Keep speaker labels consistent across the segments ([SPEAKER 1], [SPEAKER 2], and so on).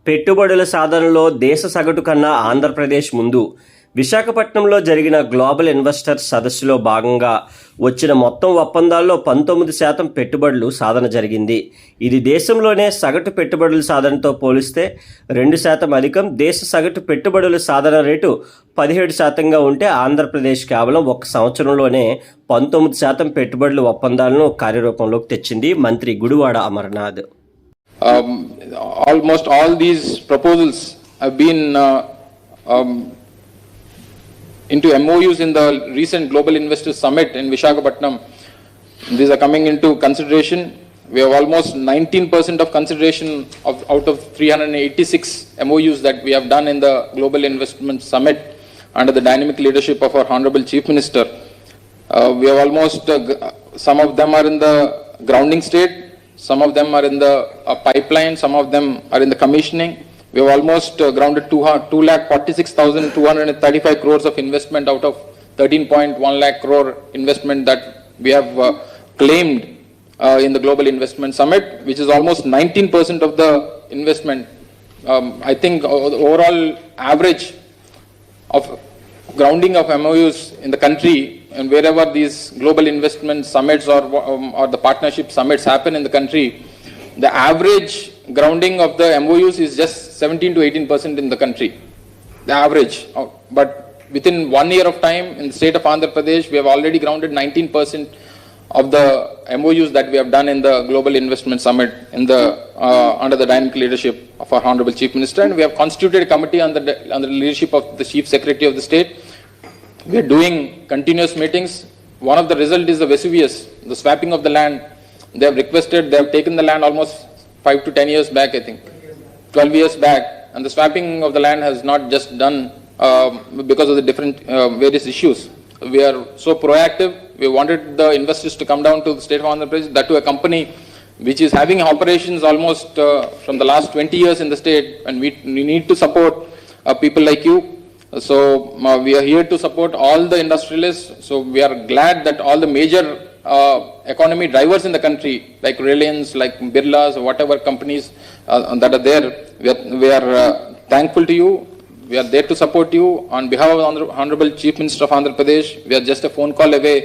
[SPEAKER 1] పెట్టుబడుల సాధనలో దేశ సగటు కన్నా ఆంధ్రప్రదేశ్ ముందు. విశాఖపట్నంలో జరిగిన గ్లోబల్ ఇన్వెస్టర్స్ సదస్సులో భాగంగా వచ్చిన మొత్తం ఒప్పందాల్లో 19% పెట్టుబడులు సాధన జరిగింది. ఇది దేశంలోనే సగటు పెట్టుబడుల సాధనతో పోలిస్తే 2% అధికం. దేశ సగటు పెట్టుబడుల సాధన రేటు 17%గా ఉంటే ఆంధ్రప్రదేశ్ కేవలం 1 సంవత్సరంలోనే 19% పెట్టుబడుల ఒప్పందాలను కార్యరూపంలోకి తెచ్చింది మంత్రి Gudivada Amarnath.
[SPEAKER 2] Almost all these proposals have been into MOUs in the recent Global Investors Summit in Visakhapatnam. These are coming into consideration. We have almost 19% of consideration out of 386 MOUs that we have done in the Global Investment Summit under the dynamic leadership of our Honorable Chief Minister. We have almost, some of them are in the grounding state, some of them are in the pipeline, some of them are in the commissioning. We have almost grounded 2,46,235 crores of investment out of 13.1 lakh crore investment that we have claimed in the Global Investment Summit, which is almost 19% of the investment. I think the overall average of grounding of MOUs in the country, and wherever these global investment summits or the partnership summits happen in the country, the average grounding of the MOUs is just 17 to 18% in the country, the average. But within 1 year of time in the state of Andhra Pradesh, we have already grounded 19% of the MOUs that we have done in the Global Investment Summit in the under the dynamic leadership of our Honorable Chief Minister, and we have constituted a committee under the leadership of the Chief Secretary of the state. We are doing continuous meetings. One of the result is the Vesuvius, the swapping of the land. They have requested, they have taken the land almost 5 to 10 years back, I think, 12 years back, and the swapping of the land has not just done because of the different various issues. We are so proactive. We wanted the investors to come down to the state of Andhra Pradesh, that to a company which is having operations almost from the last 20 years in the state, and we need to support people like you. So we are here to support all the industrialists. So we are glad that all the major economy drivers in the country, like Reliance, like Birlas, whatever companies that are there, we are thankful to you. We are there to support you. On behalf of the Honorable Chief Minister of Andhra Pradesh, we are just a phone call away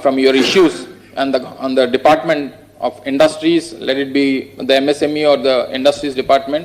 [SPEAKER 2] from your issues, and on the Department of Industries, let it be the MSME or the Industries Department,